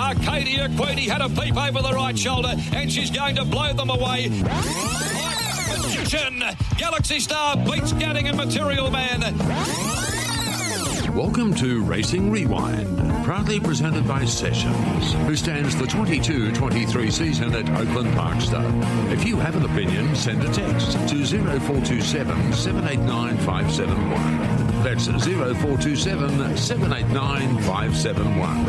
Arcadia Queenie had a peep over the right shoulder, and she's going to blow them away. Magician, Galaxy Star beats Gadding and Material Man. Welcome to Racing Rewind, proudly presented by Sessions, who stands the 22-23 season at Oakland Parkstone. If you have an opinion, send a text to 0427 789 571. That's 0427 789 571.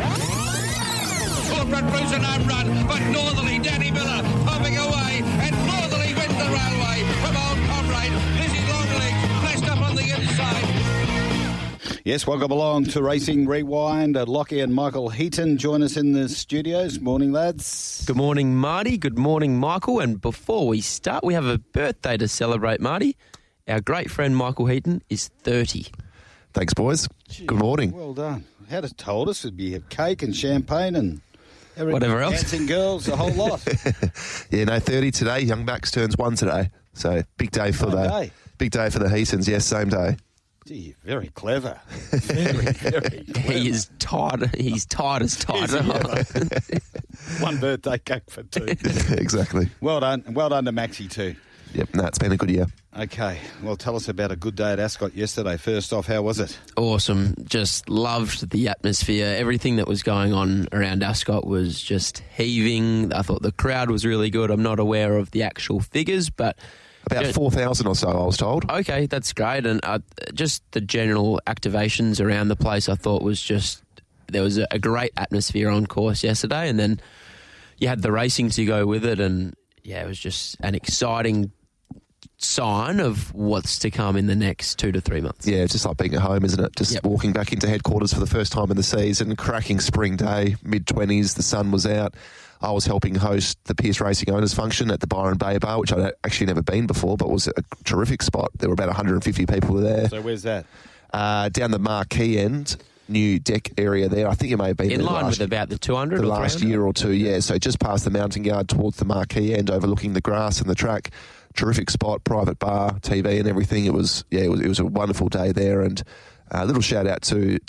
Run, Bruce, and home run, but Northerly, Danny Miller, pumping away, and Northerly wins the railway from old comrade Lizzie Longlegs, flashed up on the inside. Yes, welcome along to Racing Rewind. Lochie and Michael Heaton join us in the studios. Morning, lads. Good morning, Marty. Good morning, Michael. And before we start, we have a birthday to celebrate, Marty. Our great friend Michael Heaton is 30. Thanks, boys. Gee, good morning. Well done. Had it told us it'd be cake and champagne and whatever else. Dancing girls, a whole lot. 30 today. Young Max turns 1 today. So big day for big day for the Heatons. Yes, same day. Gee, very clever. Very, very clever. He is tight. He's tight as tight. One birthday cake for 2. Exactly. Well done. And well done to Maxie too. Yep, it's been a good year. Okay, well, tell us about a good day at Ascot yesterday. First off, how was it? Awesome. Just loved the atmosphere. Everything that was going on around Ascot was just heaving. I thought the crowd was really good. I'm not aware of the actual figures, but... About 4,000 or so, I was told. Okay, that's great. And just the general activations around the place, I thought was just... There was a great atmosphere on course yesterday, and then you had the racing to go with it, and, yeah, it was just an exciting sign of what's to come in the next 2 to 3 months. Yeah, it's just like being at home, isn't it? Just walking back into headquarters for the first time in the season, cracking spring day, mid-20s, the sun was out. I was helping host the Pierce Racing Owners function at the Byron Bay Bar, which I'd actually never been before, but was a terrific spot. There were about 150 people there. So where's that? Down the marquee end, new deck area there. I think it may have been in line with about the 200 the or last 300? year or two, yeah. So just past the mountain yard towards the marquee end, overlooking the grass and the track. Terrific spot, private bar, TV and everything. It was a wonderful day there, and a little shout out to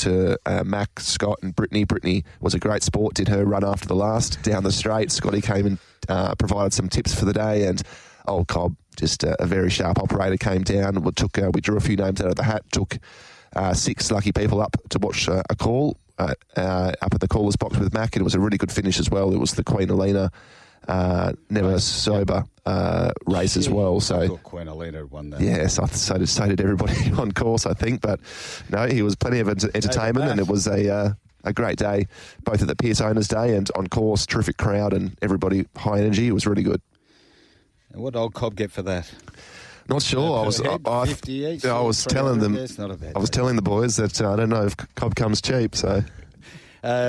Mac, Scott and Brittany. Brittany was a great sport, did her run after the last down the straight. Scotty came and provided some tips for the day, and old Cobb, just a very sharp operator, came down. We drew a few names out of the hat, took 6 lucky people up to watch a call up at the caller's box with Mac, and it was a really good finish as well. It was the Queen Elena Never Sober race as well. So I thought Queen Elena won that. Yes, so did everybody on course, I think. But no, he was plenty of entertainment, and it was a great day, both at the Pierce Owners Day and on course. Terrific crowd and everybody high energy. It was really good. And what did old Cobb get for that? Not sure. I was telling them. I was telling the boys that I don't know if Cobb comes cheap. So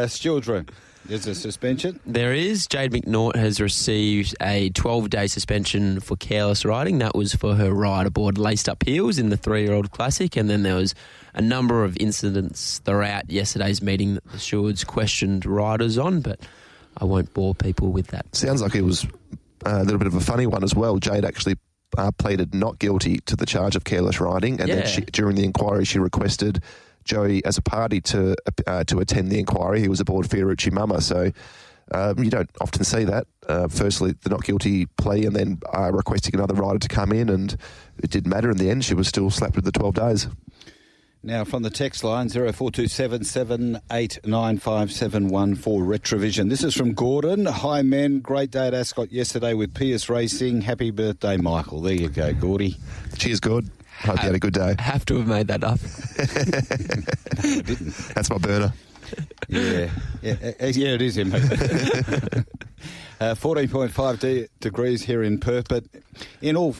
Steward's room. There's a suspension? There is. Jade McNaught has received a 12-day suspension for careless riding. That was for her ride aboard Laced Up Heels in the 3-year-old Classic. And then there was a number of incidents throughout yesterday's meeting that the stewards questioned riders on, but I won't bore people with that. Sounds like it was a little bit of a funny one as well. Jade actually pleaded not guilty to the charge of careless riding, and then during the inquiry she requested Joey as a party to attend the inquiry. He was aboard Fiorucci Mama, so you don't often see that. Firstly, the not guilty plea, and then requesting another rider to come in, and it didn't matter in the end. She was still slapped with the 12 days. Now, from the text line, 0427 789 571 for Retrovision. This is from Gordon. Hi, men. Great day at Ascot yesterday with Pierce Racing. Happy birthday, Michael. There you go, Gordy. Cheers, Gord. Hope you had a good day. Have to have made that up. No, I didn't. That's my burner. Yeah, it is him. 14.5 degrees here in Perth, but in all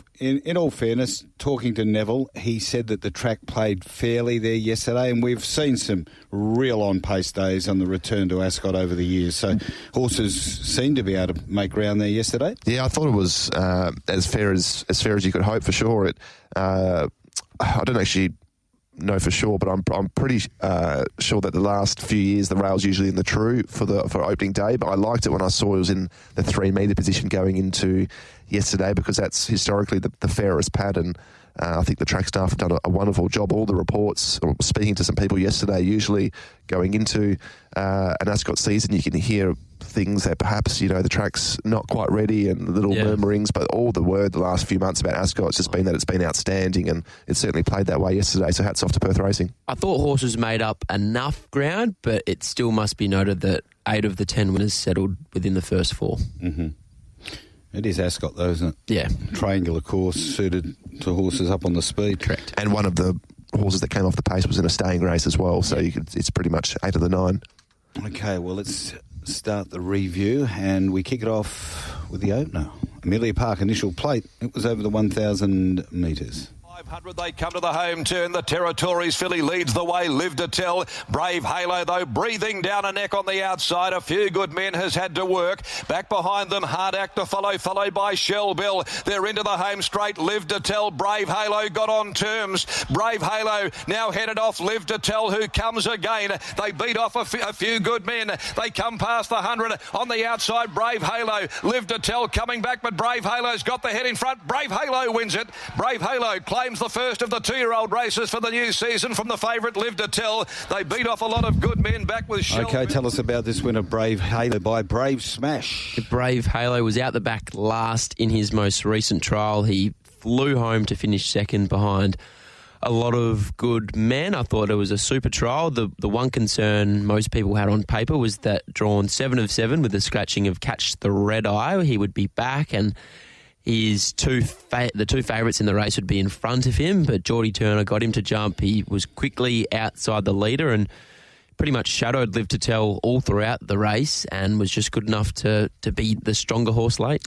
fairness, talking to Neville, he said that the track played fairly there yesterday, and we've seen some real on-pace days on the return to Ascot over the years, so horses seem to be able to make ground there yesterday. Yeah, I thought it was as fair as you could hope, for sure. I don't actually know for sure, but I'm pretty sure that the last few years the rail's usually in the true for opening day, but I liked it when I saw it was in the 3 metre position going into yesterday, because that's historically the fairest pad, and I think the track staff have done a wonderful job. All the reports, speaking to some people yesterday, usually going into an Ascot season, you can hear things that perhaps, the track's not quite ready and little murmurings, but all the word the last few months about Ascot has just been that it's been outstanding, and it certainly played that way yesterday, so hats off to Perth Racing. I thought horses made up enough ground, but it still must be noted that 8 of the 10 winners settled within the first 4. Mm-hmm. It is Ascot, though, isn't it? Yeah. Triangular course suited to horses up on the speed. Correct. And one of the horses that came off the pace was in a staying race as well, so it's pretty much 8 of the 9. Okay, well, let's start the review, and we kick it off with the opener. Amelia Park initial plate. It was over the 1,000 metres. 500, they come to the home turn. The Territories filly leads the way. Live to Tell. Brave Halo, though, breathing down a neck on the outside. A few good men has had to work. Back behind them, Hard Act to follow, followed by Shell Bill. They're into the home straight. Live to Tell. Brave Halo got on terms. Brave Halo now headed off. Live to Tell, who comes again. They beat off a few good men. They come past the 100 on the outside. Brave Halo. Live to Tell coming back, but Brave Halo's got the head in front. Brave Halo wins it. Brave Halo claims the first of the 2-year-old races for the new season from the favourite Live to Tell. They beat off a lot of good men back with Shell. Okay, tell us about this winner, Brave Halo, by Brave Smash. Brave Halo was out the back last in his most recent trial. He flew home to finish second behind a lot of good men. I thought it was a super trial. The one concern most people had on paper was that drawn 7 of 7 with the scratching of Catch the Red Eye, he would be back, and the two favourites in the race would be in front of him, but Geordie Turner got him to jump. He was quickly outside the leader and pretty much shadowed Live to Tell all throughout the race, and was just good enough to beat the stronger horse late.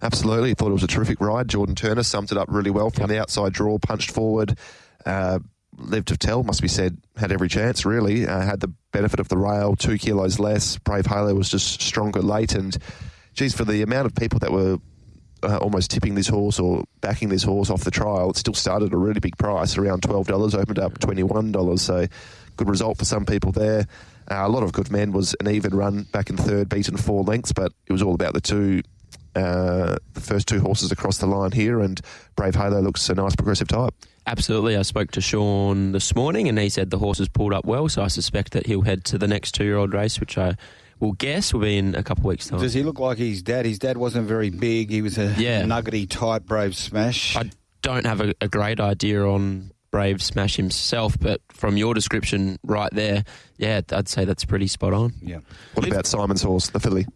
Absolutely. Thought it was a terrific ride. Jordan Turner summed it up really well from the outside draw, punched forward. Live to Tell, must be said, had every chance, really. Had the benefit of the rail, 2 kilos less. Brave Halo was just stronger late, and geez, for the amount of people that were almost tipping this horse or backing this horse off the trial, it still started at a really big price, around $12, opened up $21, so good result for some people there. A lot of good men. Was an even run back in third, beaten 4 lengths, but it was all about the first 2 horses across the line here, and Brave Halo looks a nice progressive type. Absolutely. I spoke to Sean this morning and he said the horse has pulled up well, so I suspect that he'll head to the next 2-year-old race, which I will guess will be in a couple of weeks' time. Does he look like his dad? His dad wasn't very big. He was a nuggety type, Brave Smash. I don't have a great idea on Brave Smash himself, but from your description right there, I'd say that's pretty spot on. Yeah. What about Simon's horse, the filly?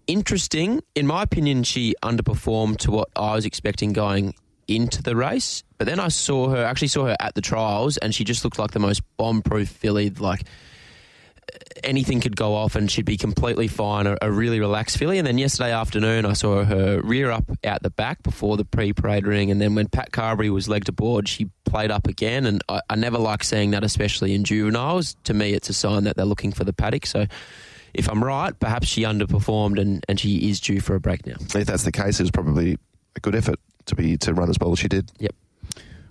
Interesting. In my opinion, she underperformed to what I was expecting going into the race, but then I saw her at the trials, and she just looked like the most bomb-proof filly. Like anything could go off and she'd be completely fine, a really relaxed filly. And then yesterday afternoon I saw her rear up out the back before the pre-parade ring, and then when Pat Carberry was legged aboard, she played up again, and I never like seeing that, especially in juveniles. To me, it's a sign that they're looking for the paddock. So if I'm right, perhaps she underperformed and she is due for a break now. If that's the case, it was probably a good effort to run as well as she did. Yep.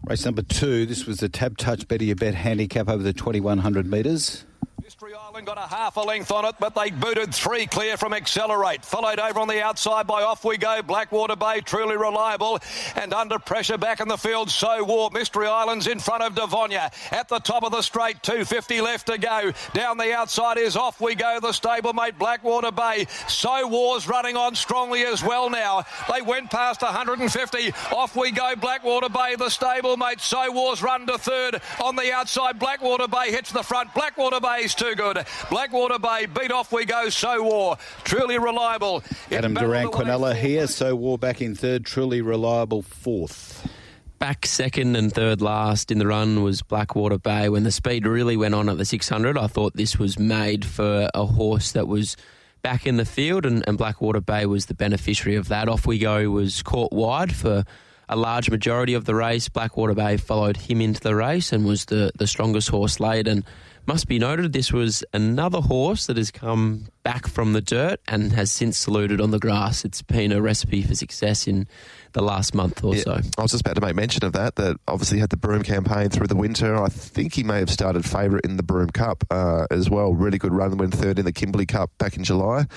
Race number 2, this was the Tab Touch Better Your Bet handicap over the 2,100 metres. Mystery Island got a half a length on it, but they booted 3 clear from Accelerate. Followed over on the outside by Off We Go, Blackwater Bay, Truly Reliable, and under pressure back in the field, So War. Mystery Island's in front of Devonia. At the top of the straight, 250 left to go. Down the outside is Off We Go, the stablemate, Blackwater Bay. So War's running on strongly as well now. They went past 150. Off We Go, Blackwater Bay, the stablemate. So War's run to third. On the outside, Blackwater Bay hits the front. Blackwater Bay's too good. Blackwater Bay beat Off We Go, So War. Truly Reliable. Adam Duran-Quinella here. So War back in third. Truly Reliable fourth. Back second and third last in the run was Blackwater Bay. When the speed really went on at the 600, I thought this was made for a horse that was back in the field, and Blackwater Bay was the beneficiary of that. Off We Go was caught wide for a large majority of the race. Blackwater Bay followed him into the race and was the strongest horse laid. And must be noted, this was another horse that has come back from the dirt and has since saluted on the grass. It's been a recipe for success in the last month or so. I was just about to make mention of that obviously had the Broome campaign through the winter. I think he may have started favourite in the Broome Cup as well. Really good run, went third in the Kimberley Cup back in July.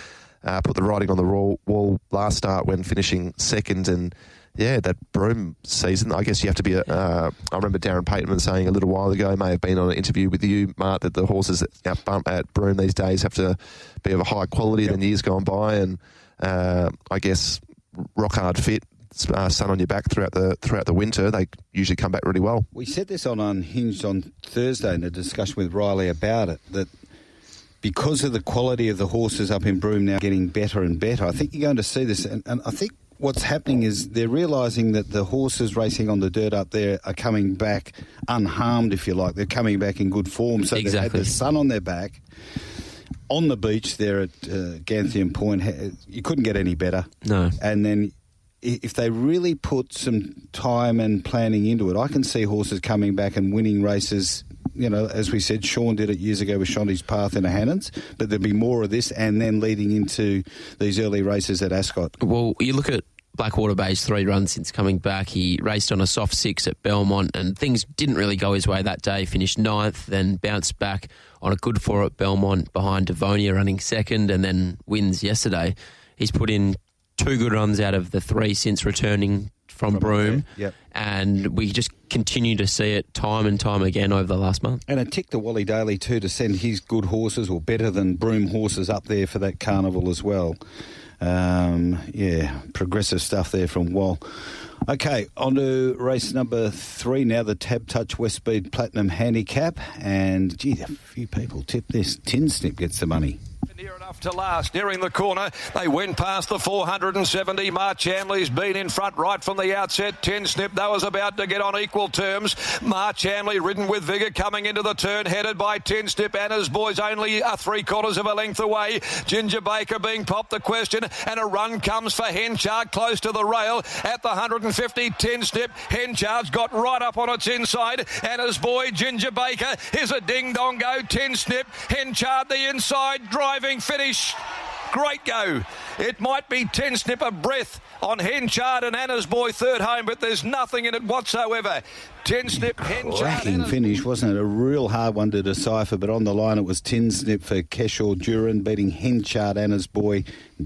put the writing on the wall last start when finishing second. And yeah, that Broome season, I guess you have to be I remember Darren Pateman saying a little while ago, may have been on an interview with you, Mart, that the horses at Broome these days have to be of a higher quality than years gone by. And I guess rock hard fit, sun on your back throughout the winter, they usually come back really well. We said this on Unhinged on Thursday in a discussion with Riley about it, that because of the quality of the horses up in Broome now getting better and better, I think you're going to see this. And I think what's happening is they're realising that the horses racing on the dirt up there are coming back unharmed, if you like. They're coming back in good form. So They've had the sun on their back. On the beach there at Ganthian Point, you couldn't get any better. No. And then if they really put some time and planning into it, I can see horses coming back and winning races. You know, as we said, Sean did it years ago with Shanti's Path in a Hannons, but there'll be more of this, and then leading into these early races at Ascot. Well, you look at Blackwater Bay's 3 runs since coming back. He raced on a soft 6 at Belmont, and things didn't really go his way that day. Finished 9th, then bounced back on a good 4 at Belmont behind Devonia running 2nd, and then wins yesterday. He's put in 2 good runs out of the 3 since returning from Broome, and we just continue to see it time and time again over the last month. And a tick to Wally Daly too, to send his good horses, or better than Broome horses, up there for that carnival as well. Progressive stuff there from Wall. Okay, on to race number 3 now, the Tab Touch West Speed Platinum Handicap. And, gee, a few people tip this. Tin Snip gets the money. Near enough to last, nearing the corner. They went past the 470. Mark Chamley's been in front right from the outset. Tin Snip, though, was about to get on equal terms. Mark Chamley ridden with vigour coming into the turn, headed by Tin Snip. Anna's Boys only 3/4 of a length away. Ginger Baker being popped the question, and a run comes for Henchard close to the rail at the 150. Tin Snip, Henchard's got right up on its inside. Anna's Boy, Ginger Baker, here's a ding-dong go. Tin Snip, Henchard the inside, driving finish. Great go. It might be Tin Snip a breath on Henchard and Anna's Boy third home, but there's nothing in it whatsoever. Tin Snip, Henchard. Cracking finish, wasn't it? A real hard one to decipher, but on the line it was Tin Snip for Keshaw Duran, beating Henchard, Anna's Boy,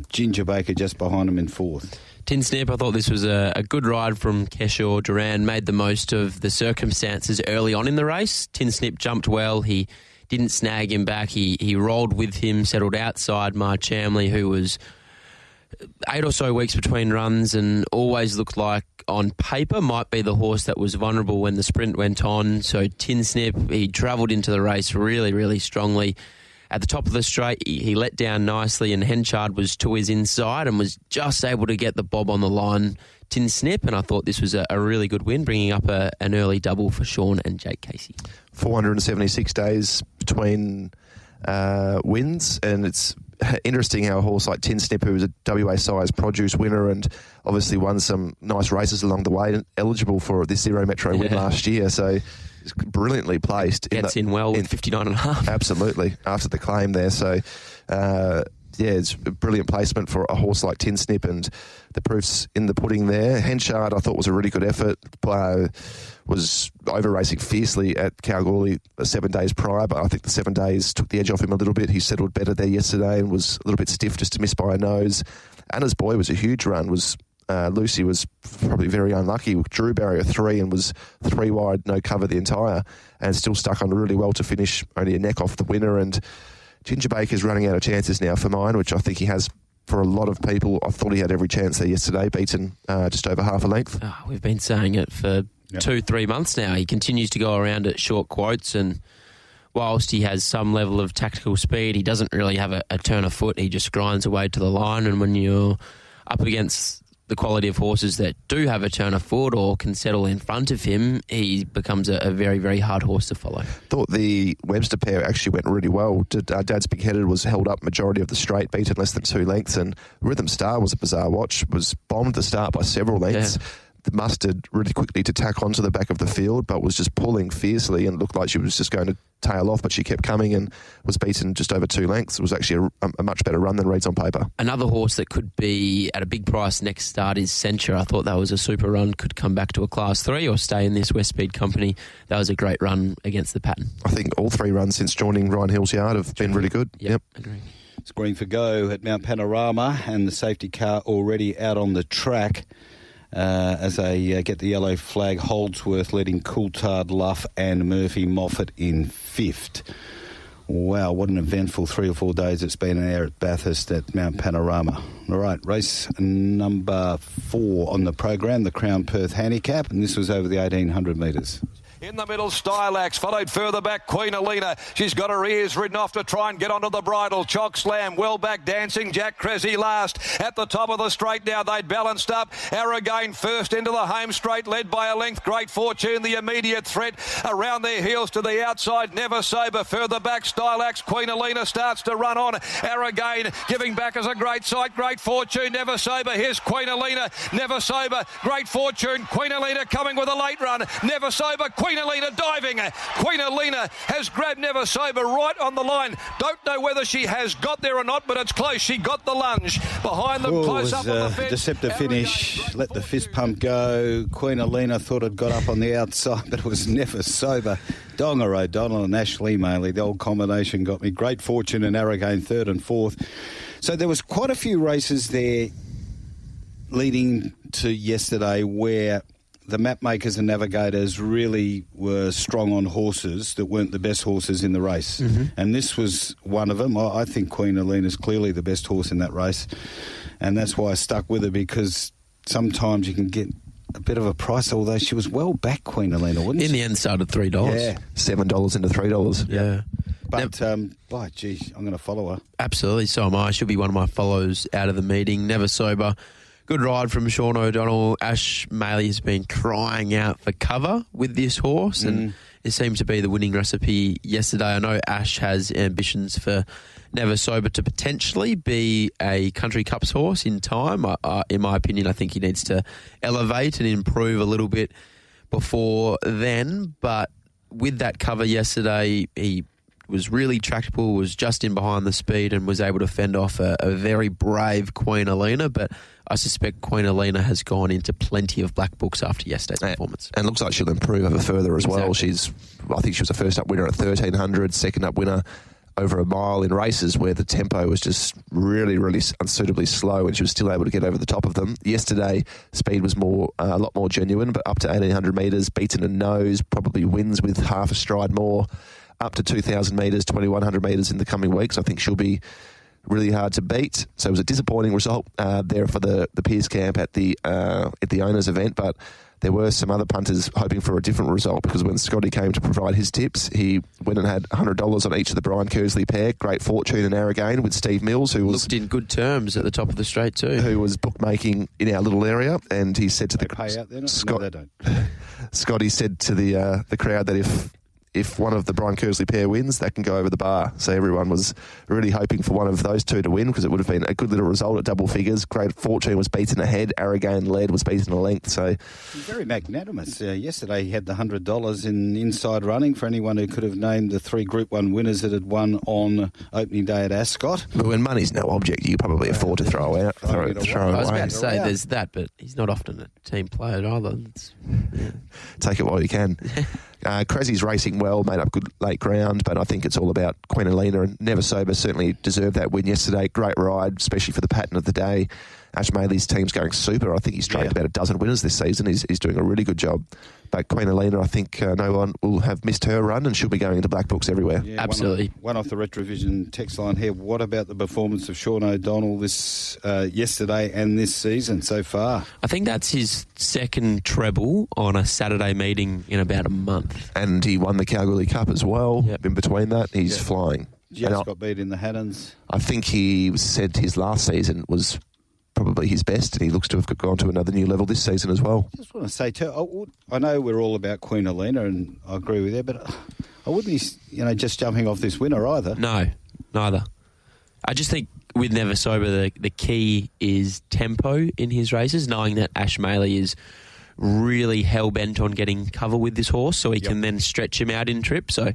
Ginger Baker just behind him in 4th. Tin Snip, I thought this was a good ride from Keshaw Duran, made the most of the circumstances early on in the race. Tin Snip jumped well. He didn't snag him back. He rolled with him, settled outside Mark Chamley, who was 8 or so weeks between runs and always looked like on paper might be the horse that was vulnerable when the sprint went on. So Tin Snip, he travelled into the race really, really strongly. At the top of the straight, he let down nicely, and Henchard was to his inside and was just able to get the bob on the line. Tin Snip, and I thought this was a really good win, bringing up an early double for Sean and Jake Casey. 476 days between wins, and it's interesting how a horse like Tin Snip, who was a WA size produce winner and obviously won some nice races along the way, eligible for this Zero Metro win last year, so it's brilliantly placed. Gets in well with 59.5. Absolutely, after the claim there, so it's a brilliant placement for a horse like Tin Snip, and the proof's in the pudding there. Henchard, I thought, was a really good effort. Was over racing fiercely at Kalgoorlie 7 days prior, but I think the 7 days took the edge off him a little bit. He settled better there yesterday and was a little bit stiff, just to miss by a nose. Anna's Boy was a huge run. Lucy was probably very unlucky. Drew barrier 3 and was 3 wide, no cover the entire, and still stuck on really well to finish, only a neck off the winner. And Ginger Baker's running out of chances now for mine, which I think he has for a lot of people. I thought he had every chance there yesterday, beaten just over half a length. Oh, we've been saying it for 2-3 months now. He continues to go around at short quotes, and whilst he has some level of tactical speed, he doesn't really have a turn of foot. He just grinds away to the line, and when you're up against the quality of horses that do have a turn of foot or can settle in front of him, he becomes a very, very hard horse to follow. Thought the Webster pair actually went really well. Dad's Big Headed was held up majority of the straight, beaten less than 2 lengths, and Rhythm Star was a bizarre watch, was bombed the start by several lengths. Mustered really quickly to tack onto the back of the field, but was just pulling fiercely and looked like she was just going to tail off, but she kept coming and was beaten just over 2 lengths. It was actually a much better run than reads on paper. Another horse that could be at a big price next start is Censure. I thought that was a super run, could come back to a Class 3 or stay in this West Speed company. That was a great run against the pattern. I think all 3 runs since joining Ryan Hill's yard have been really good. Yep. Agree. It's green for go at Mount Panorama, and the safety car already out on the track as they get the yellow flag. Holdsworth leading Coulthard, Luff and Murphy Moffat in fifth. Wow, what an eventful 3 or 4 days it's been there at Bathurst at Mount Panorama. All right, race number 4 on the program, the Crown Perth Handicap, and this was over the 1,800 metres. In the middle, Stylax, followed further back, Queen Alina. She's got her ears ridden off to try and get onto the bridle. Chock Slam, well back dancing, Jack Cressy last. At the top of the straight now, they'd balanced up. Aragain first into the home straight, led by a length. Great Fortune, the immediate threat. Around their heels to the outside, Never Sober. Further back, Stylax, Queen Alina starts to run on. Aragain giving back as a great sight. Great Fortune, Never Sober. Here's Queen Alina, Never Sober. Great Fortune, Queen Alina coming with a late run. Never Sober, Queen Alina diving. Queen Alina has grabbed Never Sober right on the line. Don't know whether she has got there or not, but it's close. She got the lunge. Behind them, close up on the fence. Deceptive finish. Let the fist pump go. Queen Alina thought it got up on the outside, but it was Never Sober. Donga O'Donnell and Ashley Maley. The old combination got me. Great Fortune and Aragain third and fourth. So there was quite a few races there leading to yesterday where the map makers and navigators really were strong on horses that weren't the best horses in the race. Mm-hmm. And this was one of them. I think Queen Alina's clearly the best horse in that race. And that's why I stuck with her, because sometimes you can get a bit of a price, although she was well back, Queen Alina, wasn't she? In the end, started $3. Yeah. $7 into $3. Yeah. But, geez, I'm going to follow her. Absolutely, so am I. She'll be one of my follows out of the meeting. Never Sober. Good ride from Sean O'Donnell. Ash Maley has been crying out for cover with this horse, and it seemed to be the winning recipe yesterday. I know Ash has ambitions for Never Sober to potentially be a Country Cups horse in time. In my opinion, I think he needs to elevate and improve a little bit before then. But with that cover yesterday, he was really tractable, was just in behind the speed and was able to fend off a very brave Queen Alina. But I suspect Queen Alina has gone into plenty of black books after yesterday's performance. And looks like she'll improve over further as well. Exactly. I think she was a first up winner at 1,300, second up winner over a mile in races where the tempo was just really, really unsuitably slow, and she was still able to get over the top of them. Yesterday, speed was a lot more genuine, but up to 1,800 metres, beaten a nose, probably wins with half a stride more. Up to 2,000 metres, 2,100 metres in the coming weeks. I think she'll be really hard to beat. So it was a disappointing result there for the Pearce camp at the owners event, but there were some other punters hoping for a different result, because when Scotty came to provide his tips, he went and had $100 on each of the Brian Kersley pair. Great Fortune and Aragain with Steve Mills, who was looked in good terms at the top of the straight too. Who was bookmaking in our little area, and he said to the pay out there? Scott, no, they don't. Scotty said to the crowd that if one of the Brian Kersley pair wins, that can go over the bar. So everyone was really hoping for one of those two to win, because it would have been a good little result at double figures. Great Fortune was beaten ahead. Aragain led, was beaten a length. So very magnanimous. Yesterday he had the $100 in inside running for anyone who could have named the 3 Group 1 winners that had won on opening day at Ascot. But when money's no object, you can probably afford to throw away. I was about to say there's that, but he's not often a team player either. Take it while you can. Cressy's racing well, made up good late ground, but I think it's all about Queen Alina, and Never Sober certainly deserved that win yesterday. Great ride, especially for the pattern of the day. Ash Maley's team's going super. I think he's trained about a dozen winners this season. He's doing a really good job. But Queen Alina, I think no one will have missed her run, and she'll be going into black books everywhere. Yeah, absolutely. One off the Retrovision text line here. What about the performance of Sean O'Donnell this yesterday and this season so far? I think that's his second treble on a Saturday meeting in about a month. And he won the Kalgoorlie Cup as well. Yep. In between that, he's flying. Just got beat in the Hattons. I think he said his last season was probably his best, and he looks to have gone to another new level this season as well. I just want to say too, I know we're all about Queen Alina, and I agree with you, but I wouldn't be, just jumping off this winner either. No, neither. I just think with Never Sober, the key is tempo in his races, knowing that Ash Maley is really hell-bent on getting cover with this horse, so he can then stretch him out in trip. So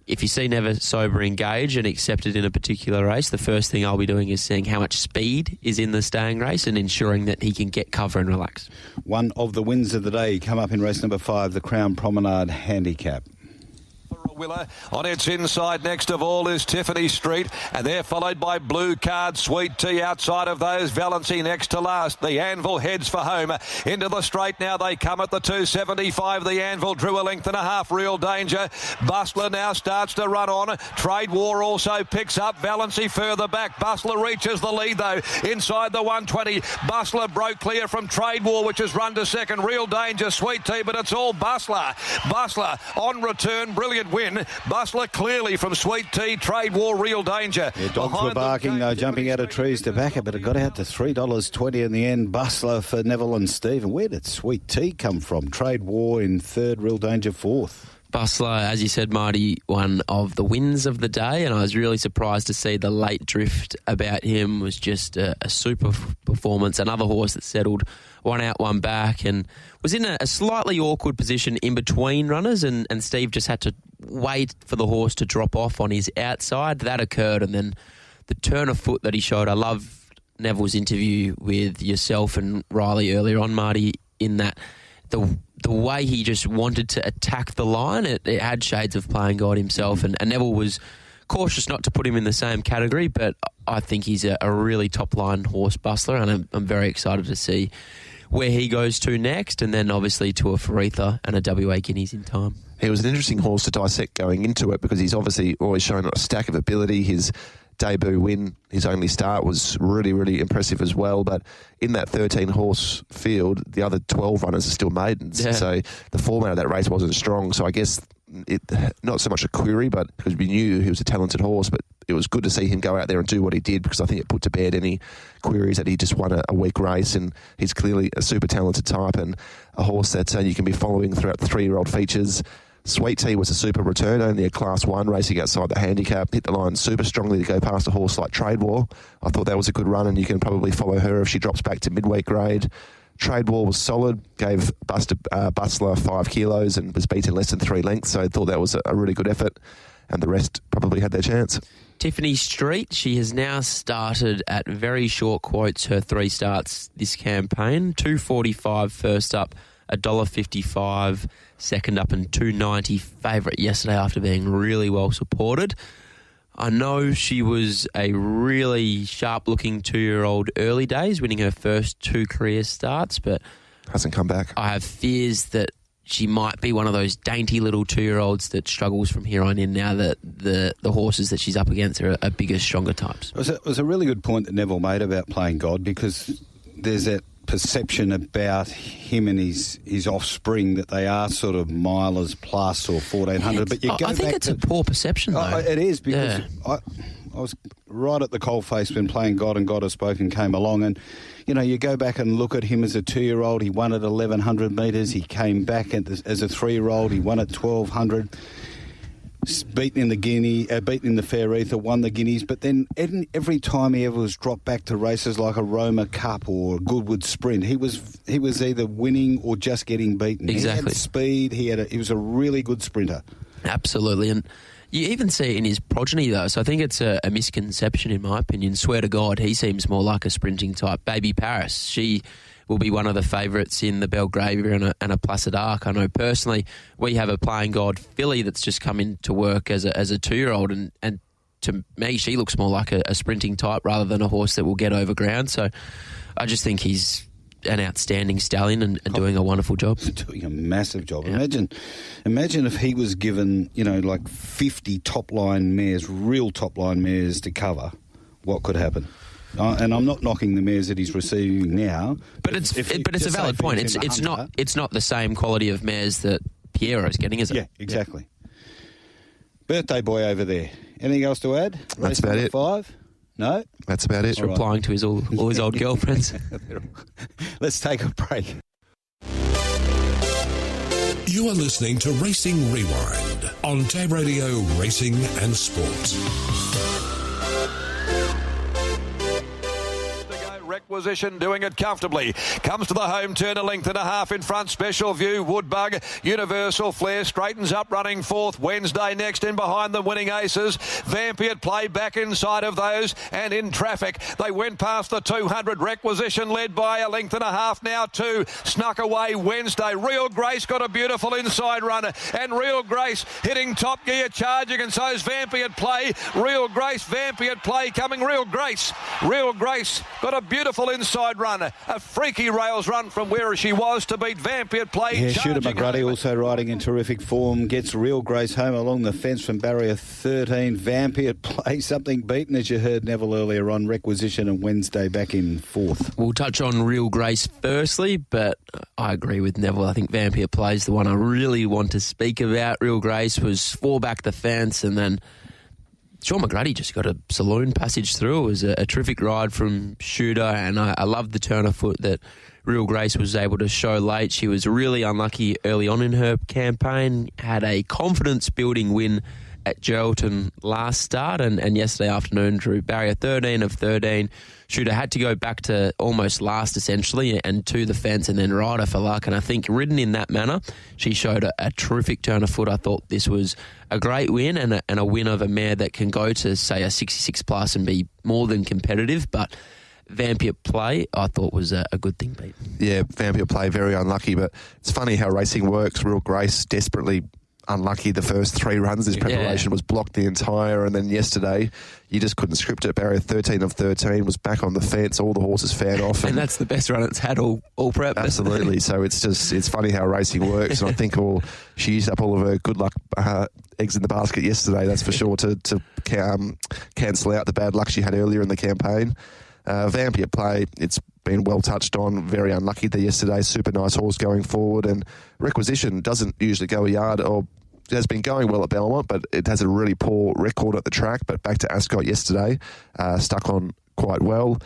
if you see Never Sober engage and accepted in a particular race, the first thing I'll be doing is seeing how much speed is in the staying race and ensuring that he can get cover and relax. One of the wins of the day come up in race number 5, the Crown Promenade Handicap. Willer. On its inside, next of all, is Tiffany Street, and they're followed by Blue Card, Sweet Tea outside of those. Valency next to last. The Anvil heads for home. Into the straight now they come at the 275. The Anvil drew a length and a half. Real Danger. Bustler now starts to run on. Trade War also picks up. Valency further back. Bustler reaches the lead though. Inside the 120. Bustler broke clear from Trade War, which has run to second. Real Danger, Sweet Tea, but it's all Bustler. Bustler on return. Brilliant win. Bustler clearly from Sweet Tea, Trade War, Real Danger. Yeah, dogs were barking though, jumping out of trees to back it, but it got out to $3.20 in the end. Bustler for Neville and Stephen. Where did Sweet Tea come from? Trade War in third, Real Danger fourth. Bustler, as you said, Marty, one of the wins of the day, and I was really surprised to see the late drift about him. Was just a super performance. Another horse that settled one out, one back, and was in a slightly awkward position in between runners, and Steve just had to wait for the horse to drop off on his outside. That occurred, and then the turn of foot that he showed. I love Neville's interview with yourself and Riley earlier on, Marty, in that the way he just wanted to attack the line, it had shades of Playing God himself, and Neville was cautious not to put him in the same category, but I think he's a really top-line horse, Bustler, and I'm very excited to see where he goes to next, and then obviously to a Faritha and a WA Guineas in time. He was an interesting horse to dissect going into it because he's obviously always shown a stack of ability. His debut win, his only start, was really, really impressive as well. But in that 13-horse field, the other 12 runners are still maidens. Yeah. So the format of that race wasn't strong. So I guess not so much a query, but because we knew he was a talented horse, but it was good to see him go out there and do what he did, because I think it put to bed any queries that he just won a weak race, and he's clearly a super talented type and a horse that you can be following throughout the 3-year-old features. Sweet Tea was a super return, only a Class 1 racing outside the handicap, hit the line super strongly to go past a horse like Trade War. I thought that was a good run, and you can probably follow her if she drops back to midweek grade. Trade War was solid, gave Bustler 5 kilos and was beaten less than 3 lengths, so I thought that was a really good effort, and the rest probably had their chance. Tiffany Street, she has now started at very short quotes her 3 starts this campaign. $2.45 first up, $1.55 second up, and $2.90 favourite yesterday after being really well supported. I know she was a really sharp-looking 2-year-old early days, winning her first 2 career starts, but hasn't come back. I have fears that she might be one of those dainty little 2-year-olds that struggles from here on in now that the horses that she's up against are bigger, stronger types. It was a really good point that Neville made about Playing God, because there's that perception about him and his offspring that they are sort of milers plus or 1400. But you go I think back it's a poor perception, though. It is, because I was right at the coalface when Playing God and God Has Spoken came along, and you go back and look at him as a 2-year-old. He won at 1100 metres. He came back as a 3-year-old. He won at 1200. Beaten in the Fairretha, won the Guineas, but then every time he ever was dropped back to races like a Roma Cup or a Goodwood Sprint, he was either winning or just getting beaten. Exactly. He had speed. He was a really good sprinter. Absolutely, and you even see it in his progeny, though, so I think it's a misconception in my opinion. Swear to God, he seems more like a sprinting type. Baby Paris, she will be one of the favourites in the Belgravia and a Placid Arc. I know personally we have a Playing God filly that's just come into work as a 2-year-old, and to me she looks more like a sprinting type rather than a horse that will get over ground. So I just think he's an outstanding stallion and doing a wonderful job. Doing a massive job. Yeah. Imagine if he was given, like 50 top-line mares, real top-line mares to cover, what could happen? And I'm not knocking the mares that he's receiving now, but it's a valid point. It's not the same quality of mares that Piero is getting, is it? Yeah, exactly. Yeah. Birthday boy over there. Anything else to add? That's about it. 5? No? That's about it. He's replying to all his old girlfriends. Let's take a break. You are listening to Racing Rewind on Tab Radio Racing and Sport. Requisition doing it comfortably. Comes to the home turn, a length and a half in front. Special View, Woodbug, Universal Flair straightens up, running fourth. Wednesday next in behind them, Winning Aces. Vampy at play back inside of those and in traffic. They went past the 200. Requisition led by a length and a half now too. Snuck away Wednesday. Real Grace got a beautiful inside runner, and Real Grace hitting top gear, charging, and so is Vampy at play. Real Grace, Vampy at play, coming Real Grace. Real Grace got a beautiful inside run, a freaky rails run from where she was to beat Vampy at play. Yeah, Shooter McGrady also riding in terrific form, gets Real Grace home along the fence from barrier 13. Vampy at play, something beaten, as you heard Neville earlier on. Requisition and Wednesday back in fourth. We'll touch on Real Grace firstly, but I agree with Neville. I think Vampy at play is the one I really want to speak about. Real Grace was 4 back the fence, and then Sean McGrady just got a saloon passage through. It was a terrific ride from Shooter, and I loved the turn of foot that Real Grace was able to show late. She was really unlucky early on in her campaign, had a confidence-building win at Geraldton last start, and yesterday afternoon drew barrier 13 of 13. Shooter had to go back to almost last, essentially, and to the fence and then ride her for luck. And I think ridden in that manner, she showed a terrific turn of foot. I thought this was a great win and a win of a mare that can go to, say, a 66 plus and be more than competitive. But Vampy at play, I thought was a good thing, Pete. Yeah, Vampy at play, very unlucky. But it's funny how racing works. Real Grace desperately unlucky the first 3 runs. His preparation was blocked the entire, and then yesterday you just couldn't script it. Barrier 13 of 13 was back on the fence. All the horses fan off, and that's the best run it's had all prep. Absolutely. So it's funny how racing works, and I think she used up all of her good luck eggs in the basket yesterday. That's for sure to cancel out the bad luck she had earlier in the campaign. Vampy at play, it's been well touched on, very unlucky there yesterday. Super nice horse going forward, and Requisition doesn't usually go a yard, or has been going well at Belmont, but it has a really poor record at the track. But back to Ascot yesterday, stuck on quite well.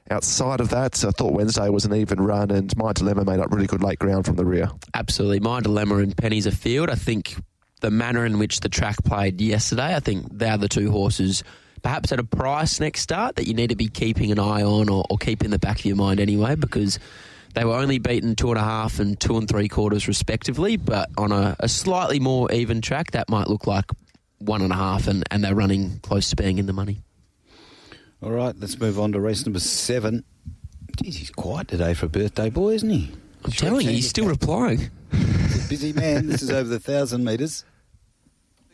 Outside of that, I thought Wednesday was an even run, and My Dilemma made up really good late ground from the rear. Absolutely. My Dilemma and Penny's a field. I think the manner in which the track played yesterday, I think they are the two horses perhaps at a price next start that you need to be keeping an eye on or keep in the back of your mind anyway, because they were only beaten 2.5 and 2 3/4 respectively, but on a slightly more even track, that might look like 1.5, and they're running close to being in the money. All right, let's move on to race number 7. Geez, he's quiet today for a birthday boy, isn't he? I'm telling you, he's still replying. He's a busy man. This is over the 1,000 metres.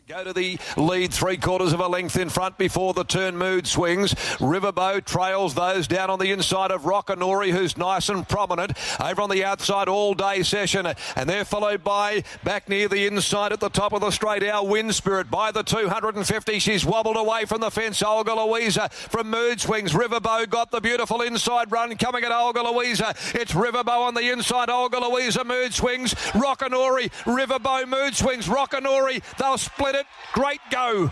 Go to the lead, 3/4 of a length in front before the turn. Mood Swings. Riverbow trails those down on the inside of Rockanori, who's nice and prominent over on the outside all day session, and they're followed by back near the inside at the top of the straight, our Wind Spirit by the 250. She's wobbled away from the fence. Olga Louisa from Mood Swings. Riverbow got the beautiful inside run coming at Olga Louisa. It's Riverbow on the inside. Olga Louisa, Mood Swings, Rockanori, Riverbow, Mood Swings, Rockanori. They'll split it. Great go.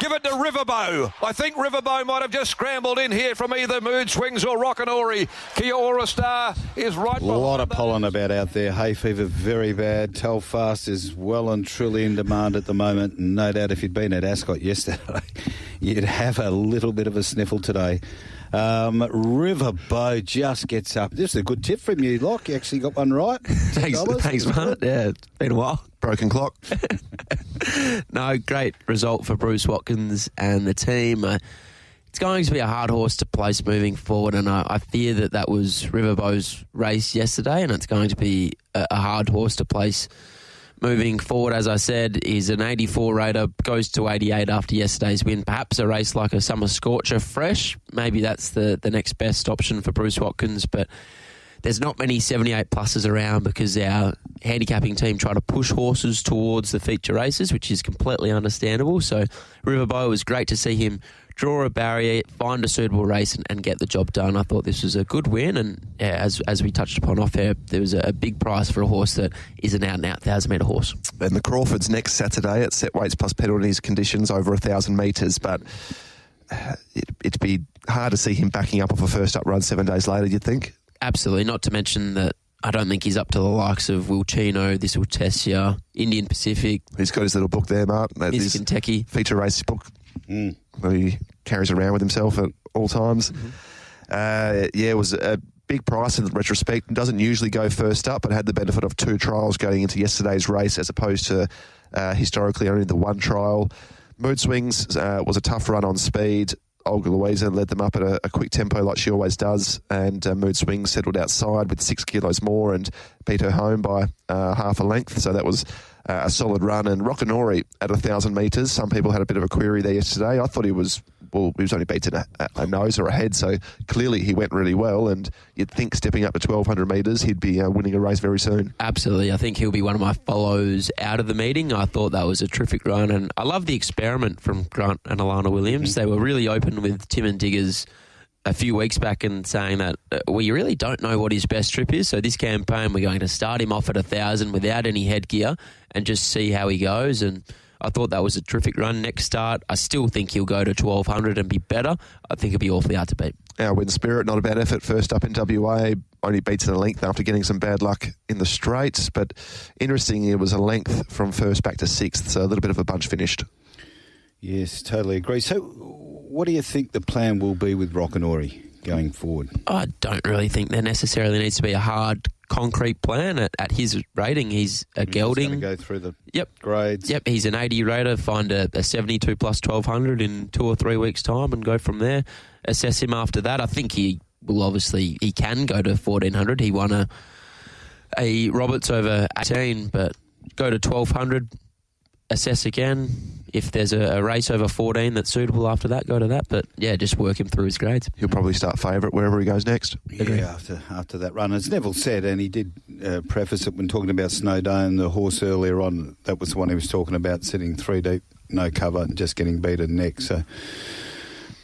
Give it to Riverbow. I think Riverbow might have just scrambled in here from either Mood Swings or Rockanori. Kia Ora Star is right behind. A lot of pollen about out there. Hay fever very bad. Telfast is well and truly in demand at the moment. And no doubt if you'd been at Ascot yesterday, you'd have a little bit of a sniffle today. Riverbow just gets up. This is a good tip from you, Loch. You actually got one right. Thanks, mate. Yeah, it's been a while. Broken clock. No, great result for Bruce Watkins and the team. It's going to be a hard horse to place moving forward, and I fear that was Riverbow's race yesterday, and it's going to be a hard horse to place moving forward. As I said, he's an 84 rater, goes to 88 after yesterday's win. Perhaps a race like a Summer Scorcher fresh. Maybe that's the next best option for Bruce Watkins, but there's not many 78 pluses around because our handicapping team try to push horses towards the feature races, which is completely understandable. So Riverbow, was great to see him draw a barrier, find a suitable race and get the job done. I thought this was a good win, and as we touched upon off air, there was a big price for a horse that is an out-and-out 1,000-metre horse. And the Crawfords next Saturday at set weights plus penalties conditions over 1,000 metres, but it'd be hard to see him backing up off a first up run 7 days later, you'd think? Absolutely, not to mention that I don't think he's up to the likes of Wilchino, This Ultesia, Indian Pacific. He's got his little book there, Mark. Miss Kentucky. Feature race book that he carries around with himself at all times. It was a big price in retrospect. Doesn't usually go first up, but had the benefit of 2 trials going into yesterday's race as opposed to historically only the 1 trial. Mood Swings was a tough run on speed. Olga Louisa led them up at a quick tempo like she always does, and Mood Swings settled outside with 6 kilos more and beat her home by half a length. So that was a solid run. And Rock'n'Ori at 1,000 metres, some people had a bit of a query there yesterday. I thought he was only beaten a nose or a head, so clearly he went really well, and you'd think stepping up to 1,200 metres he'd be winning a race very soon. Absolutely. I think he'll be one of my follows out of the meeting. I thought that was a terrific run, and I love the experiment from Grant and Alana Williams. They were really open with Tim and Diggers a few weeks back and saying that we really don't know what his best trip is, so this campaign we're going to start him off at 1,000 without any headgear and just see how he goes. And I thought that was a terrific run. Next start, I still think he'll go to 1,200 and be better. I think it'll be awfully hard to beat. Our Win Spirit, not a bad effort. First up in WA, only beats in a length after getting some bad luck in the straights. But interesting, it was a length from first back to sixth, so a little bit of a bunch finished. Yes, totally agree. So what do you think the plan will be with Rock'n'Ori going forward? I don't really think there necessarily needs to be a hard concrete plan at his rating. He's a gelding. He's going to go through the grades. Yep, he's an 80 rater. Find a 72 plus 1,200 in 2 or 3 weeks' time and go from there. Assess him after that. I think he can go to 1,400. He won a Roberts over 18, but go to 1,200. Assess again. If there's a race over 14 that's suitable after that, go to that. But yeah, just work him through his grades. He'll probably start favourite wherever he goes next. Yeah, after that run. As Neville said, and he did preface it when talking about Snowdone, the horse earlier on, that was the one he was talking about, sitting 3 deep, no cover, and just getting beaten next. So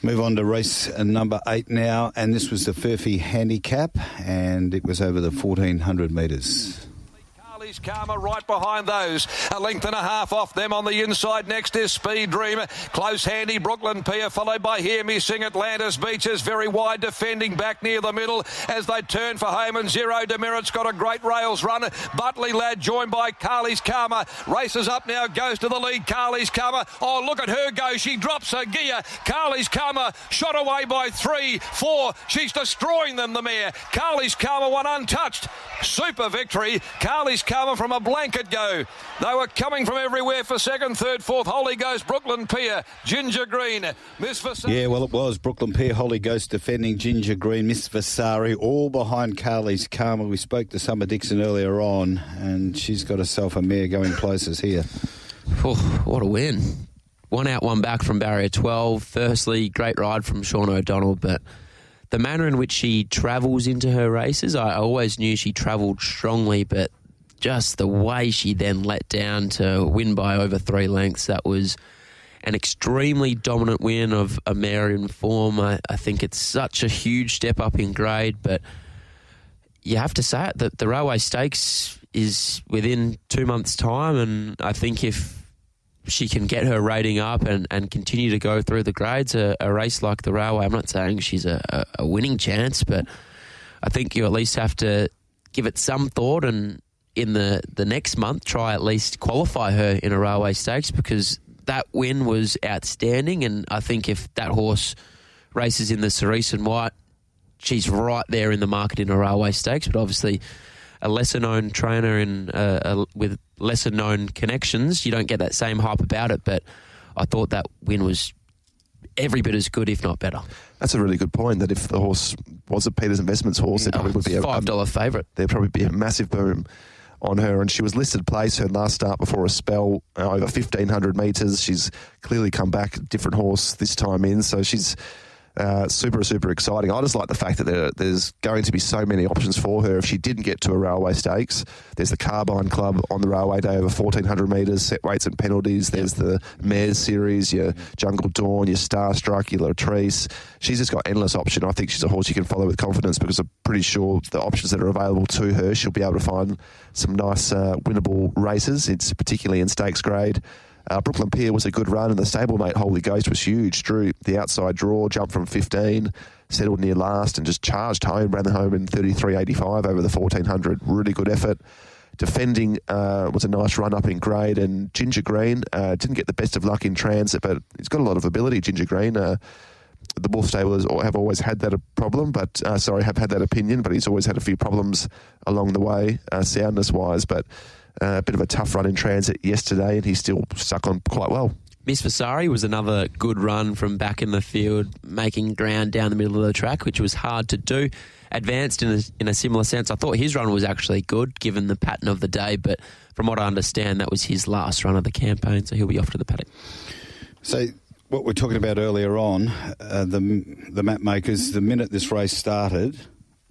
move on to race number 8 now, and this was the Furphy handicap, and it was over the 1,400 metres. Karma right behind those. A length and a half off them on the inside. Next is Speed Dream. Close handy Brooklyn Pier, followed by Hear Me Sing. Atlantis Beaches very wide, defending back near the middle as they turn for home. And Zero Demerit's got a great rails run. Butley Lad joined by Carly's Karma. Races up now, goes to the lead. Carly's Karma. Oh, look at her go. She drops her gear. Carly's Karma shot away by 3, 4. She's destroying them, the mare. Carly's Karma won untouched. Super victory. Carly's Karma from a blanket go. They were coming from everywhere for second, third, fourth. Holy Ghost, Brooklyn Pier, Ginger Green, Miss Vasari. Yeah, well, it was Brooklyn Pier, Holy Ghost defending, Ginger Green, Miss Vasari, all behind Carly's Karma. We spoke to Summer Dixon earlier on, and she's got herself a mare going places here. Oh, what a win. 1 out, 1 back from barrier 12. Firstly, great ride from Sean O'Donnell, but the manner in which she travels into her races, I always knew she travelled strongly, but just the way she then let down to win by over 3 lengths, that was an extremely dominant win of a mare in form. I think it's such a huge step up in grade, but you have to say it, that the Railway Stakes is within 2 months' time, and I think if she can get her rating up and continue to go through the grades, a race like the Railway, I'm not saying she's a winning chance, but I think you at least have to give it some thought and in the next month try at least qualify her in a Railway Stakes, because that win was outstanding, and I think if that horse races in the Cerise and White, she's right there in the market in a Railway Stakes. But obviously a lesser known trainer with lesser known connections, you don't get that same hype about it, but I thought that win was every bit as good, if not better. That's a really good point, that if the horse was a Peters Investments horse, there probably would be a $5 favourite. There'd probably be a massive boom on her, and she was listed place her last start before a spell over 1,500 metres. She's clearly come back, different horse this time in, so she's super exciting. I just like the fact that there's going to be so many options for her if she didn't get to a Railway Stakes. There's the Carbine Club on the Railway Day over 1,400 metres, set weights and penalties. There's the Mares Series, your Jungle Dawn, your Starstruck, your Latrice. She's just got endless option. I think she's a horse you can follow with confidence, because I'm pretty sure the options that are available to her, she'll be able to find some nice winnable races. It's particularly in stakes grade. Brooklyn Pier was a good run, and the stablemate Holy Ghost was huge. Drew the outside draw, jumped from 15, settled near last, and just charged home, ran the home in 33.85 over the 1,400. Really good effort. Defending was a nice run up in grade, and Ginger Green didn't get the best of luck in transit, but he's got a lot of ability, Ginger Green. the Wolf Stablers have always had that problem, but have had that opinion, but he's always had a few problems along the way, soundness-wise, but a bit of a tough run in transit yesterday, and he's still stuck on quite well. Miss Vasari was another good run from back in the field, making ground down the middle of the track, which was hard to do. Advanced in a similar sense. I thought his run was actually good, given the pattern of the day, but from what I understand, that was his last run of the campaign, so he'll be off to the paddock. So what we're talking about earlier on, the map makers, the minute this race started,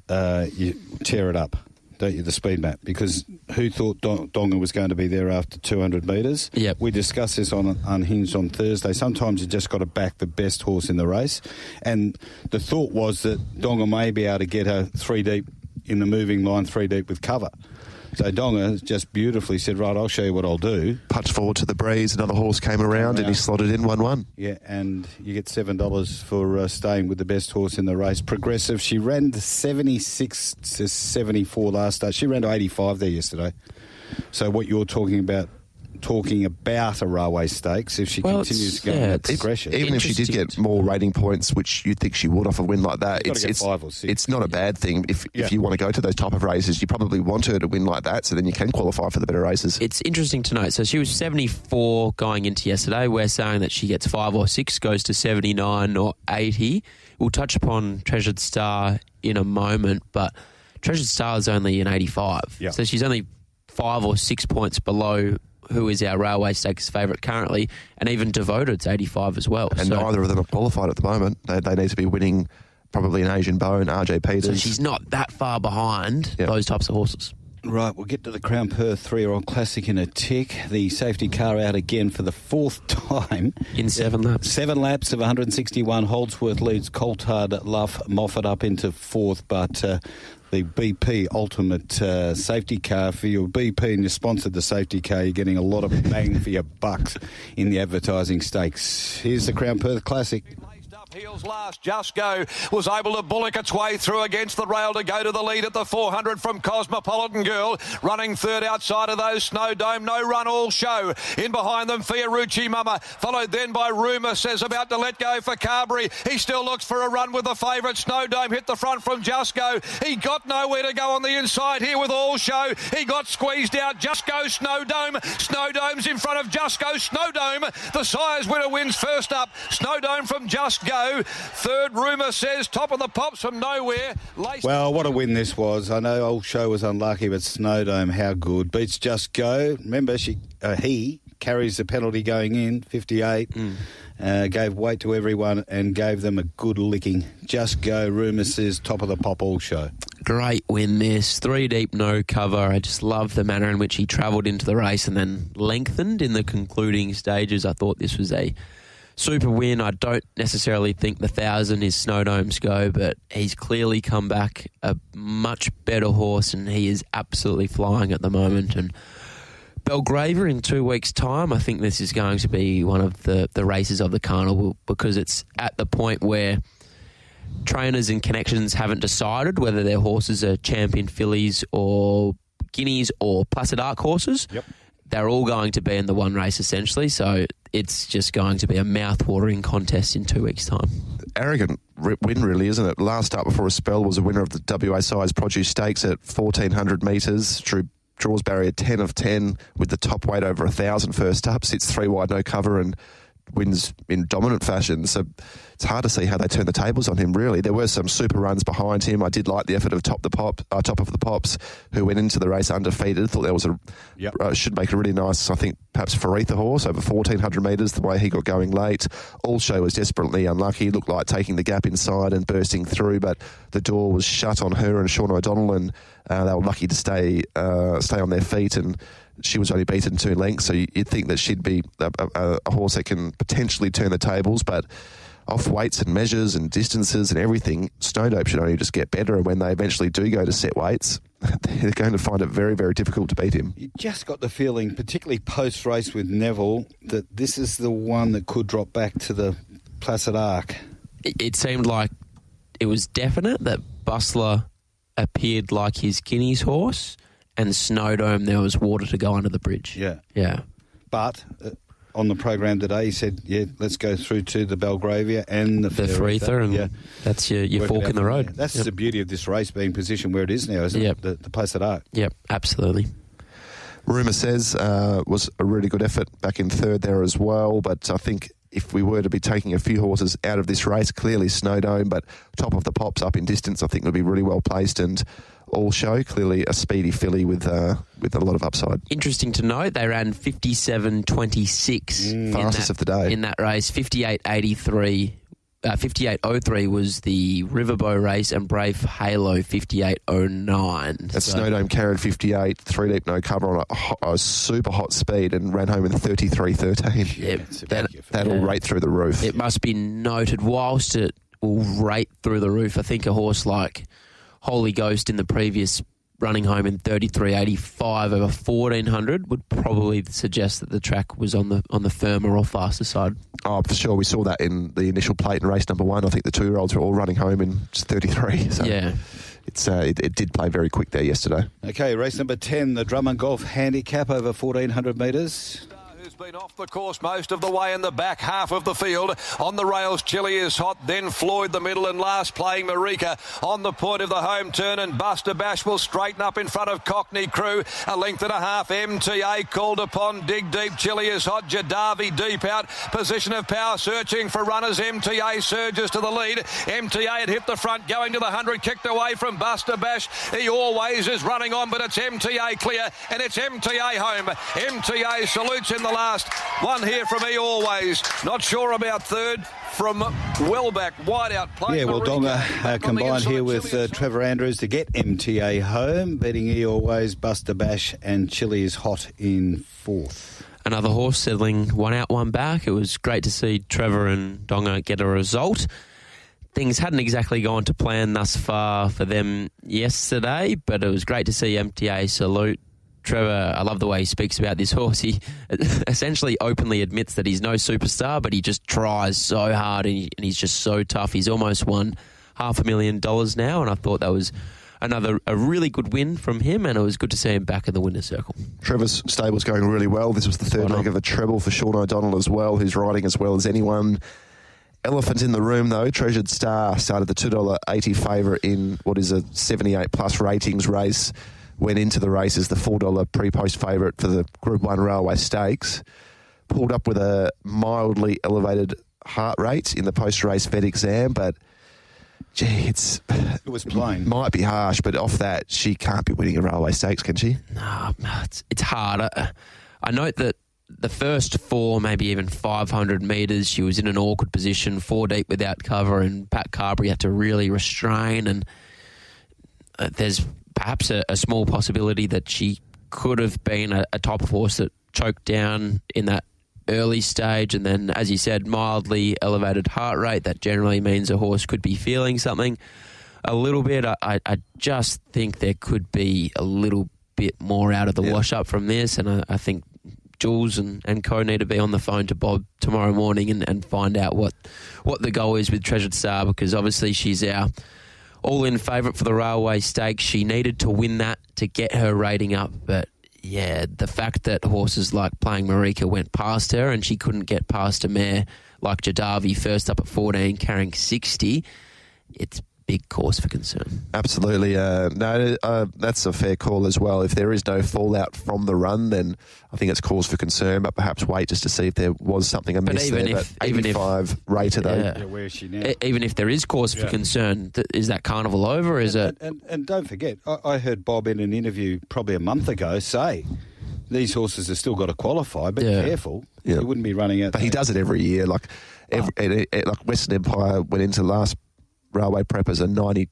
you tear it up, don't you, the speed map? Because who thought Donga was going to be there after 200 metres? Yep. We discussed this on Unhinged on Thursday. Sometimes you just got to back the best horse in the race. And the thought was that Donga may be able to get her 3 deep in the moving line, 3 deep with cover. So Donga just beautifully said, right, I'll show you what I'll do. Punched forward to the breeze, another horse came around and he slotted in 1-1. Yeah, and you get $7 for staying with the best horse in the race. Progressive, she ran to 76 to 74 last start. She ran to 85 there yesterday. So what you're talking about a railway stakes, if she continues to go in that progression. Even if she did get more rating points, which you'd think she would off a win like that, it's 5 or 6. It's not a bad thing. If you want to go to those type of races, you probably want her to win like that, so then you can qualify for the better races. It's interesting to note. So she was 74 going into yesterday. We're saying that she gets 5 or 6, goes to 79 or 80. We'll touch upon Treasured Star in a moment, but Treasured Star is only an 85. Yep. So she's only 5 or 6 points below who is our railway stakes favourite currently, and even Devoted's 85 as well. And neither of them are qualified at the moment. They need to be winning probably an Asian Bone, RJ Peters. So she's not that far behind those types of horses. Right, we'll get to the Crown Perth 3-year-old Classic in a tick. The safety car out again for the 4th time. In 7 laps. 7 laps of 161. Holdsworth leads Coltard Luff Moffat up into 4th, but the BP Ultimate safety car for your BP, and you sponsored the safety car, you're getting a lot of bang for your bucks in the advertising stakes. Here's the Crown Perth Classic. Heels last, Just Go was able to bullock its way through against the rail to go to the lead at the 400 from Cosmopolitan Girl. Running third outside of those, Snow Dome, no run all show. In behind them, Fiorucci Mama, followed then by Rumour Says, about to let go for Carberry. He still looks for a run with the favourite. Snow Dome hit the front from Just Go. He got nowhere to go on the inside here with All Show. He got squeezed out. Just Go, Snow Dome. Snow Dome's in front of Just Go. Snow Dome, the sire's winner, wins first up. Snow Dome from Just Go. Third, Rumour Says, top of the pops from nowhere. Well, what a win this was. I know Old Show was unlucky, but Snowdome, how good. Beats Just Go. Remember, he carries the penalty going in, 58. Gave weight to everyone and gave them a good licking. Just Go, Rumour Says, top of the pop, All Show. Great win this. 3 deep, no cover. I just love the manner in which he travelled into the race and then lengthened in the concluding stages. I thought this was a super win. I don't necessarily think the 1,000 is Snowdome's go, but he's clearly come back a much better horse and he is absolutely flying at the moment. And Belgravia in 2 weeks' time, I think this is going to be one of the races of the carnival, because it's at the point where trainers and connections haven't decided whether their horses are champion fillies or guineas or Placid Arc horses. Yep. They're all going to be in the one race essentially, so it's just going to be a mouth-watering contest in 2 weeks' time. Arrogant win, really, isn't it? Last up before a spell was a winner of the WA Size Produce Stakes at 1,400 metres. Draws barrier 10 of 10 with the top weight over 1,000 first up. Sits 3 wide, no cover, and wins in dominant fashion. So it's hard to see how they turn the tables on him, really. There were some super runs behind him. I did like the effort of Top of the Pops, who went into the race undefeated. Thought there was should make a really nice, I think, perhaps Faritha horse over 1,400 metres, the way he got going late. All Show was desperately unlucky. Looked like taking the gap inside and bursting through, but the door was shut on her and Sean O'Donnell, and they were lucky to stay on their feet, and she was only beaten 2 lengths, so you'd think that she'd be a horse that can potentially turn the tables, but off weights and measures and distances and everything, Snowdope should only just get better, and when they eventually do go to set weights, they're going to find it very, very difficult to beat him. You just got the feeling, particularly post-race with Neville, that this is the one that could drop back to the Placid Arc. It seemed like it was definite that Bustler appeared like his Guineas horse, and Snowdome, there was water to go under the bridge. Yeah. Yeah. But on the program today. He said, "Yeah, let's go through to the Belgravia and the Freether, and that's your fork in the road." That's the beauty of this race being positioned where it is now, isn't it? The place at Art. Yep, absolutely. Rumour says was a really good effort back in third there as well, but I think if we were to be taking a few horses out of this race, clearly Snowdome, but Top of the Pops up in distance, I think would be really well placed, and All Show, clearly a speedy filly with a lot of upside. Interesting to note, they ran 57.26 fastest of the day in that race. 58.83. 58.03 was the Riverbow race, and Brave Halo 58.09. That Snowdome carried 58, 3 deep, no cover on a super hot speed and ran home in 33.13. Yep. That'll rate through the roof. It must be noted, whilst it will rate through the roof, I think a horse like Holy Ghost in the previous running home in 33.85 over 1400 would probably suggest that the track was on the firmer or faster side. Oh, for sure. We saw that in the initial plate in race number 1. I think the 2-year-olds were all running home in just 33. So yeah. It did play very quick there yesterday. Okay, race number 10, the Drummond Golf Handicap over 1400 metres. Been off the course most of the way in the back half of the field. On the rails, Chili is hot, then Floyd the middle, and last playing Marika on the point of the home turn, and Buster Bash will straighten up in front of Cockney Crew. A length and a half, MTA called upon, Dig Deep, Chili is hot, Jadavi deep out, position of power searching for runners. MTA surges to the lead. MTA had hit the front going to the 100, kicked away from Buster Bash. He always is running on, but it's MTA clear, and it's MTA home. MTA salutes in the last one here from E Always. Not sure about third from Wellback. Wide out play. Yeah, well, Donga combined here with Trevor Andrews to get MTA home, betting E Always, Buster Bash, and Chili is hot in fourth. Another horse settling one out, one back. It was great to see Trevor and Donga get a result. Things hadn't exactly gone to plan thus far for them yesterday, but it was great to see MTA salute Trevor. I love the way he speaks about this horse. He essentially openly admits that he's no superstar, but he just tries so hard, and he's just so tough. He's almost won $500,000 now, and I thought that was a really good win from him, and it was good to see him back in the winner's circle. Trevor's stable's going really well. This was the third leg of a treble for Sean O'Donnell as well, who's riding as well as anyone. Elephant in the room, though. Treasured Star started the $2.80 favourite in what is a 78-plus ratings race. Went into the race as the $4 pre-post favourite for the Group 1 Railway Stakes. Pulled up with a mildly elevated heart rate in the post-race vet exam, but, gee, it was plain. Might be harsh, but off that, she can't be winning a Railway Stakes, can she? No, it's hard. I note that the first 4, maybe even 500 metres, she was in an awkward position, 4 deep without cover, and Pat Carberry had to really restrain, and there's perhaps a small possibility that she could have been a top horse that choked down in that early stage, and then, as you said, mildly elevated heart rate. That generally means a horse could be feeling something a little bit. I just think there could be a little bit more out of the wash-up from this, and I think Jules and co need to be on the phone to Bob tomorrow morning and find out what the goal is with Treasured Star, because obviously she's our all-in favourite for the Railway Stakes. She needed to win that to get her rating up, but yeah, the fact that horses like Playing Marika went past her and she couldn't get past a mare like Jadavi first up at 14 carrying 60, it's big cause for concern. Absolutely. That's a fair call as well. If there is no fallout from the run, then I think it's cause for concern, but perhaps wait just to see if there was something amiss there. But 85 rater, though. Yeah, where is she now? Even if there is cause for concern, is that carnival over? Is it? And don't forget, I heard Bob in an interview probably a month ago say these horses have still got to qualify, but careful. Yeah. He wouldn't be running out. But he does it every year. Like Western Empire went into last Railway Prep as a 90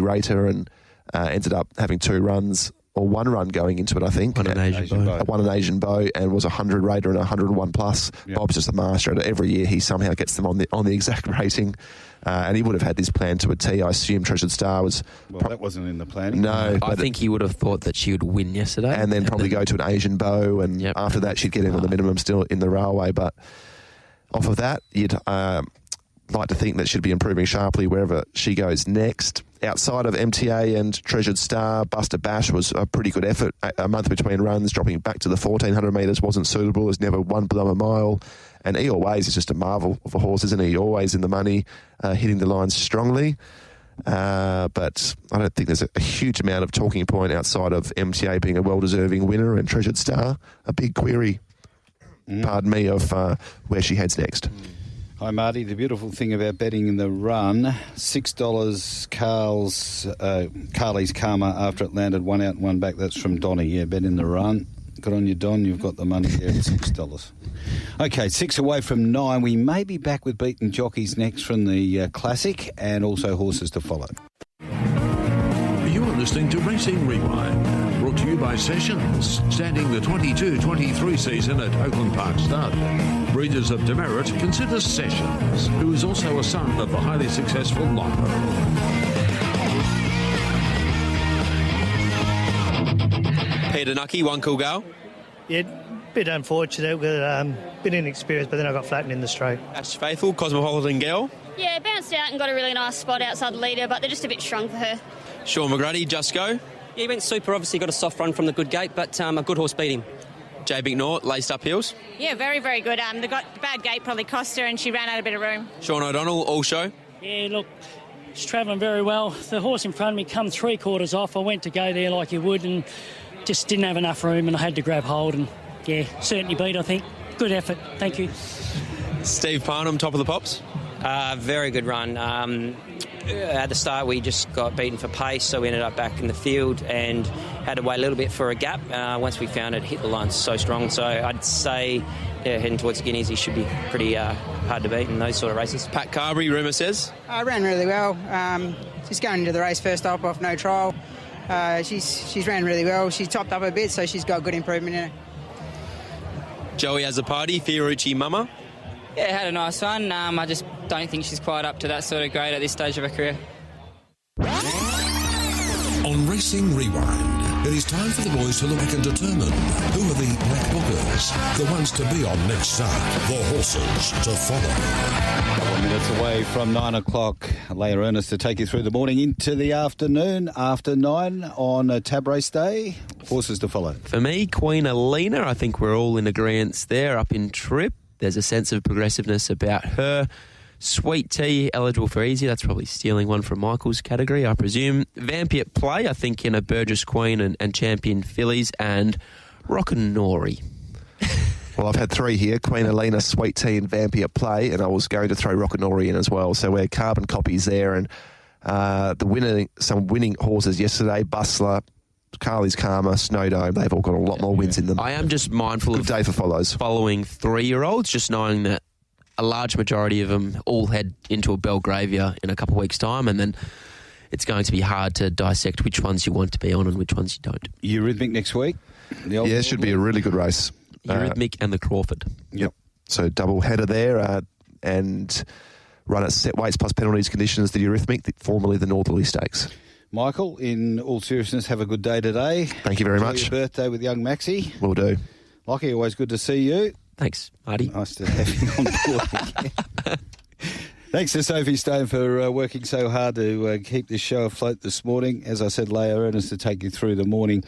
rater and ended up having 2 runs, or 1 run going into it, I think. Won an Asian Bow. Won an Asian Bow and was a 100 rater and a 101 plus. Yep. Bob's just a master at it. Every year he somehow gets them on the exact rating. And he would have had this plan to a T. I assume Treasured Star was... Well, that wasn't in the planning. No. I think he would have thought that she would win yesterday. And then probably go to an Asian Bow, and after that she'd get in on the minimum still in the Railway. But off of that, you'd... like to think that she'd be improving sharply wherever she goes next. Outside of MTA and Treasured Star, Buster Bash was a pretty good effort. A month between runs, dropping back to the 1,400 metres wasn't suitable. There's never one below a mile. And he always is just a marvel of a horse, isn't he? Always in the money, hitting the lines strongly. But I don't think there's a huge amount of talking point outside of MTA being a well-deserving winner and Treasured Star. A big query, pardon me, of where she heads next. Hi, Marty. The beautiful thing about betting in the run, $6 Carly's Karma after it landed one out and one back. That's from Donny. Yeah, bet in the run. Good on you, Don. You've got the money there at $6. Okay, 6 away from 9. We may be back with beaten jockeys next from the Classic and also horses to follow. You are listening to Racing Rewind, brought to you by Sessions, standing the 22-23 season at Oakland Park Stud. Breeders of demerit consider Sessions, who is also a son of the highly successful Longo. Peter Nucky, one cool go. Yeah, bit unfortunate, bit inexperienced, but then I got flattened in the straight. Ash Faithful, Cosmopolitan Girl. Yeah, bounced out and got a really nice spot outside the leader, but they're just a bit strong for her. Sean McGrady, Just Go. Yeah, he went super, obviously got a soft run from the good gate, but a good horse beat him. Jay McNaught, Laced Up Heels. Yeah, very, very good. The bad gate probably cost her and she ran out a bit of room. Sean O'Donnell, All Show. Yeah, look, she's travelling very well. The horse in front of me come 3/4 off. I went to go there like you would and just didn't have enough room and I had to grab hold and, yeah, certainly beat, I think. Good effort. Thank you. Steve Parnham, Top of the Pops. Very good run. At the start, we just got beaten for pace, so we ended up back in the field and had to wait a little bit for a gap. Once we found it, hit the line so strong. So I'd say, heading towards Guineas, he should be pretty hard to beat in those sort of races. Pat Carberry, rumour says. Ran really well. She's going into the race first up off no trial. She's ran really well. She topped up a bit, so she's got good improvement in her. Joey Azzopardi, Fiorucci Mama. Yeah, had a nice one. I just don't think she's quite up to that sort of grade at this stage of her career. On Racing Rewind, it is time for the boys to look back and determine who are the black bookers, the ones to be on next start, the horses to follow. A couple of minutes away from 9 o'clock. Leah Ernest to take you through the morning into the afternoon, after 9 on Tab Race Day. Horses to follow. For me, Queen Alina, I think we're all in agreement there, up in trip. There's a sense of progressiveness about her. Sweet Tea, eligible for easy. That's probably stealing one from Michael's category, I presume. Vampy at play, I think, in a Burgess Queen and Champion Fillies. And Rockin' Nori. Well, I've had 3 here, Queen Alina, Sweet Tea and Vampy at play, and I was going to throw Rockin' Nori in as well. So we're carbon copies there. And some winning horses yesterday, Bustler, Carly's Karma, Snowdome, they've all got a lot more wins in them. I am just mindful Good of day for follows. Following 3-year-olds, just knowing that a large majority of them all head into a Belgravia in a couple of weeks' time, and then it's going to be hard to dissect which ones you want to be on and which ones you don't. Eurythmic next week? Yeah, it should be a really good race. Eurythmic and the Crawford. Yep. So double header there and run at set weights plus penalties conditions, the Eurythmic, formerly the Northerly Stakes. Michael, in all seriousness, have a good day today. Thank you very Enjoy much. Your birthday with young Maxie. Will do. Lochie, always good to see you. Thanks, Marty. Nice to have you on board again. Thanks to Sophie Stone for working so hard to keep this show afloat this morning. As I said, Leah Ernest to take you through the morning.